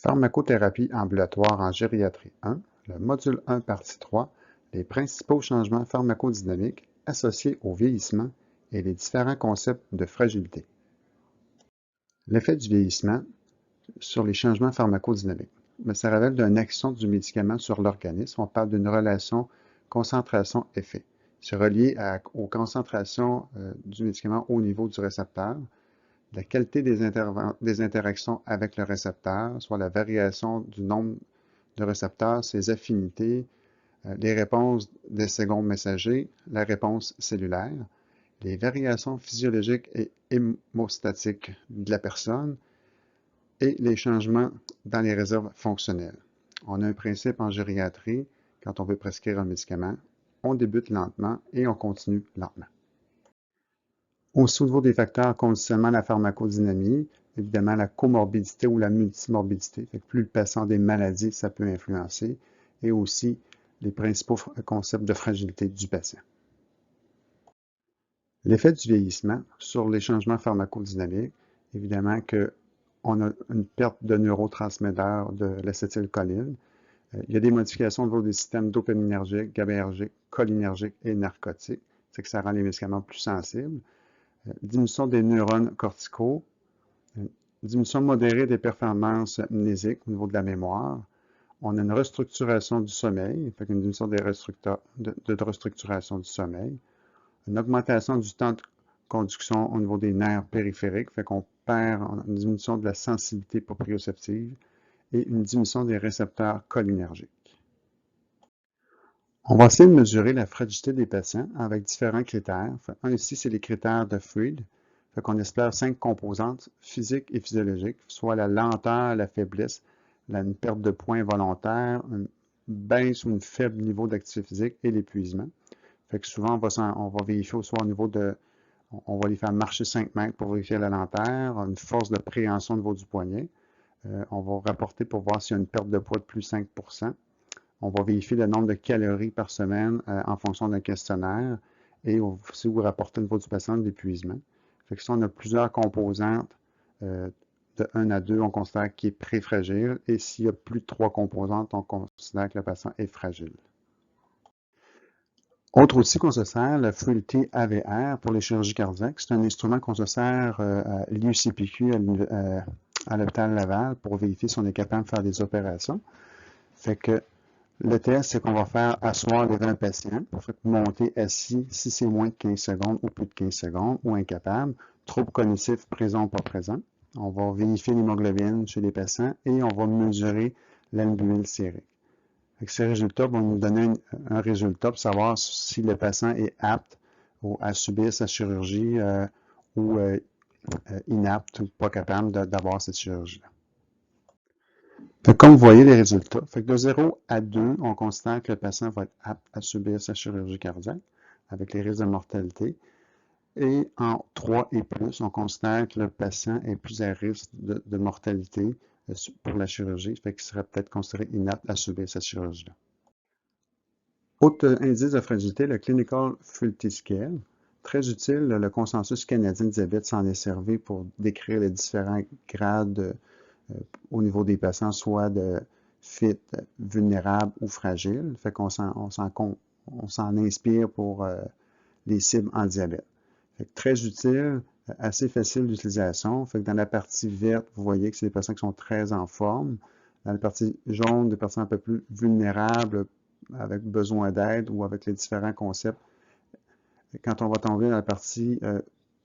Pharmacothérapie ambulatoire en gériatrie 1, le module 1, partie 3, les principaux changements pharmacodynamiques associés au vieillissement et les différents concepts de fragilité. L'effet du vieillissement sur les changements pharmacodynamiques. Ça révèle d'une action du médicament sur l'organisme. On parle d'une relation concentration-effet. C'est relié aux concentrations du médicament au niveau du récepteur, la qualité des interactions avec le récepteur, soit la variation du nombre de récepteurs, ses affinités, les réponses des secondes messagers, la réponse cellulaire, les variations physiologiques et hémostatiques de la personne et les changements dans les réserves fonctionnelles. On a un principe en gériatrie, quand on veut prescrire un médicament, on débute lentement et on continue lentement. Aussi, au niveau des facteurs conditionnant la pharmacodynamie, évidemment la comorbidité ou la multimorbidité. Plus le patient a des maladies, ça peut influencer. Et aussi les principaux concepts de fragilité du patient. L'effet du vieillissement sur les changements pharmacodynamiques, évidemment qu'on a une perte de neurotransmetteurs de l'acétylcholine. Il y a des modifications au niveau des systèmes dopaminergiques, GABAergiques, cholinergiques et narcotiques. C'est que ça rend les médicaments plus sensibles. Diminution des neurones corticaux, diminution modérée des performances mnésiques au niveau de la mémoire. On a une restructuration du sommeil, une diminution de restructuration du sommeil, une augmentation du temps de conduction au niveau des nerfs périphériques, fait qu'on perd une diminution de la sensibilité proprioceptive et une diminution des récepteurs cholinergiques. On va essayer de mesurer la fragilité des patients avec différents critères. Un ici, c'est les critères de Freud. On espère 5 composantes physiques et physiologiques, soit la lenteur, la faiblesse, une perte de poids involontaire, une baisse ou un faible niveau d'activité physique et l'épuisement. Souvent, on va vérifier soit au niveau de, on va les faire marcher 5 mètres pour vérifier la lenteur, une force de préhension au niveau du poignet. On va rapporter pour voir s'il y a une perte de poids de plus 5%. On va vérifier le nombre de calories par semaine en fonction d'un questionnaire et aussi vous rapporter au niveau du patient d'épuisement. Si on a plusieurs composantes, de 1 à 2, on considère qu'il est pré-fragile et s'il y a plus de 3 composantes, on considère que le patient est fragile. Autre outil qu'on se sert, le Freud AVR pour les chirurgies cardiaques. C'est un instrument qu'on se sert à l'UCPQ à l'hôpital Laval pour vérifier si on est capable de faire des opérations. Le test, c'est qu'on va faire asseoir les 20 patients, monter assis si c'est moins de 15 secondes ou plus de 15 secondes, ou incapable, troubles cognitifs présents ou pas présents. On va vérifier l'hémoglobine chez les patients et on va mesurer l'albumine sérique. Ces résultats vont nous donner un résultat pour savoir si le patient est apte à subir sa chirurgie ou inapte ou pas capable d'avoir cette chirurgie-là. Comme vous voyez les résultats, de 0 à 2, on considère que le patient va être apte à subir sa chirurgie cardiaque avec les risques de mortalité. Et en 3 et plus, on considère que le patient est plus à risque de mortalité pour la chirurgie, qu'il serait peut-être considéré inapte à subir cette chirurgie-là. Autre indice de fragilité, le Clinical Frailty Scale. Très utile, le consensus canadien de diabète s'en est servi pour décrire les différents grades au niveau des patients, soit de fit, vulnérable ou fragile. On s'en inspire pour les cibles en diabète. Très utile, assez facile d'utilisation. Dans la partie verte, vous voyez que c'est des patients qui sont très en forme. Dans la partie jaune, des patients un peu plus vulnérables, avec besoin d'aide ou avec les différents concepts. Quand on va tomber dans la partie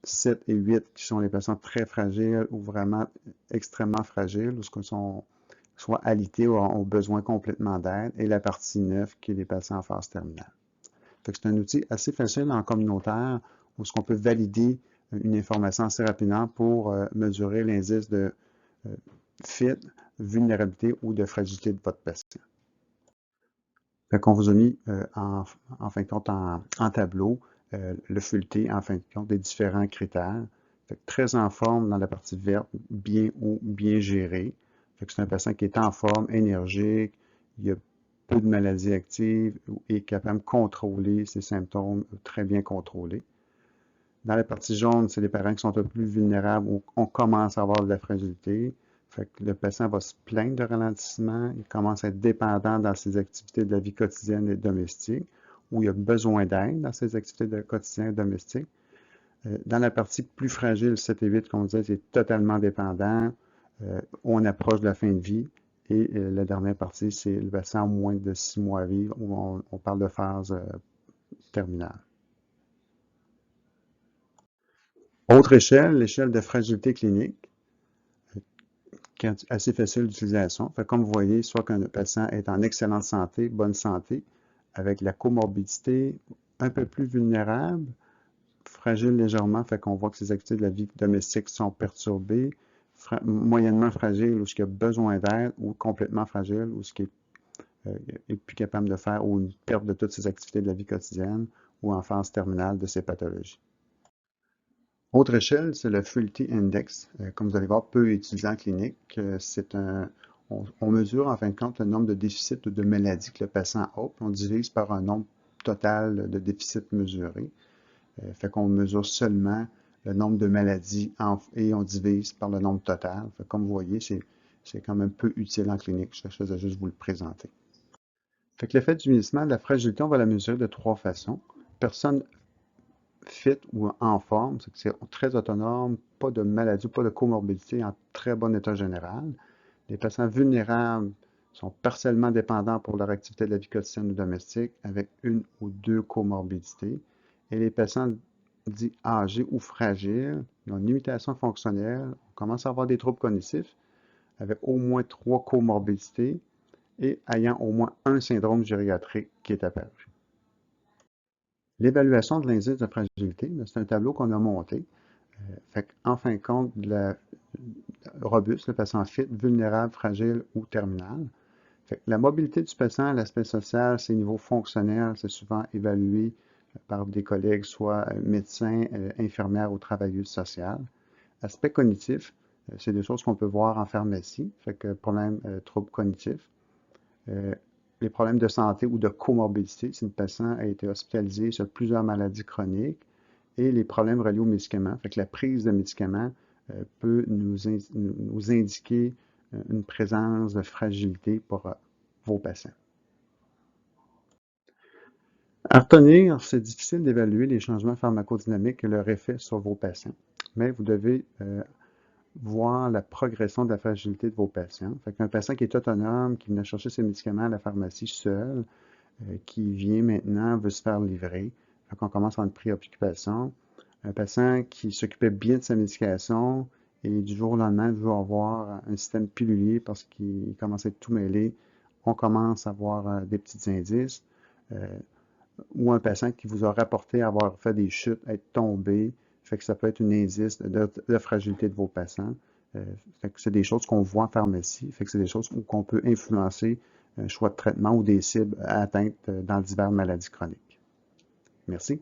7 et 8, qui sont les patients très fragiles ou vraiment extrêmement fragiles, ou qui sont soit alités ou ont besoin complètement d'aide, et la partie 9, qui est les patients en phase terminale. C'est un outil assez facile en communautaire, où on peut valider une information assez rapidement pour mesurer l'indice de fit, vulnérabilité ou de fragilité de votre patient. On vous a mis en fin de compte en tableau le Freud en fin de compte des différents critères. Très en forme dans la partie verte, bien ou bien géré. C'est un patient qui est en forme, énergique, il a peu de maladies actives et est capable de contrôler ses symptômes très bien contrôlés. Dans la partie jaune, c'est les parents qui sont un peu plus vulnérables où on commence à avoir de la fragilité. Fait que le patient va se plaindre de ralentissement, il commence à être dépendant dans ses activités de la vie quotidienne et domestique, ou il a besoin d'aide dans ses activités de quotidien et domestique. Dans la partie plus fragile, 7 et 8, comme on disait, c'est totalement dépendant. On approche de la fin de vie. Et la dernière partie, c'est le patient moins de 6 mois à vivre, où on parle de phase terminale. Autre échelle, l'échelle de fragilité clinique, qui est assez facile d'utilisation. Comme vous voyez, soit qu'un patient est en excellente santé, bonne santé, avec la comorbidité un peu plus vulnérable, fragile légèrement, fait qu'on voit que ses activités de la vie domestique sont perturbées, moyennement fragile ou ce qui a besoin d'aide, ou complètement fragile ou ce qui est plus capable de faire, ou une perte de toutes ses activités de la vie quotidienne, ou en phase terminale de ses pathologies. Autre échelle, c'est le Frailty Index. Comme vous allez voir, peu utilisé en clinique. On mesure en fin de compte le nombre de déficits ou de maladies que le patient a, puis on divise par un nombre total de déficits mesurés. Fait qu'on mesure seulement le nombre de maladies et on divise par le nombre total. Comme vous voyez, c'est quand même peu utile en clinique. Je faisais juste vous le présenter. Fait que l'effet du vieillissement, de la fragilité, on va la mesurer de 3 façons. Personne fit ou en forme, c'est très autonome, pas de maladie, pas de comorbidité, en très bon état général. Les patients vulnérables sont partiellement dépendants pour leur activité de la vie quotidienne ou domestique avec une ou deux comorbidités. Et les patients dits âgés ou fragiles, ils ont une limitation fonctionnelle, on commence à avoir des troubles cognitifs avec au moins 3 comorbidités et ayant au moins un syndrome gériatrique qui est apparu. L'évaluation de l'indice de fragilité, c'est un tableau qu'on a monté. En fin de compte, robuste, le patient fit, vulnérable, fragile ou terminal. La mobilité du patient, l'aspect social, ses niveaux fonctionnels, c'est souvent évalué par des collègues, soit médecins, infirmières ou travailleuses sociales. Aspect cognitif, c'est des choses qu'on peut voir en pharmacie, problème, troubles cognitifs. Les problèmes de santé ou de comorbidité, si le patient a été hospitalisé sur plusieurs maladies chroniques, et les problèmes reliés aux médicaments. La prise de médicaments peut nous indiquer une présence de fragilité pour vos patients. À retenir, c'est difficile d'évaluer les changements pharmacodynamiques et leur effet sur vos patients, mais vous devez voir la progression de la fragilité de vos patients. Un patient qui est autonome, qui vient chercher ses médicaments à la pharmacie seul, qui vient maintenant, veut se faire livrer. On commence à avoir une préoccupation. Un patient qui s'occupait bien de sa médication et du jour au lendemain veut avoir un système pilulier parce qu'il commence à être tout mêlé, on commence à avoir des petits indices. Ou un patient qui vous a rapporté avoir fait des chutes, être tombé, fait que ça peut être un indice de fragilité de vos patients. C'est des choses qu'on voit en pharmacie, fait que c'est des choses qu'on peut influencer un choix de traitement ou des cibles atteintes dans diverses maladies chroniques. Merci.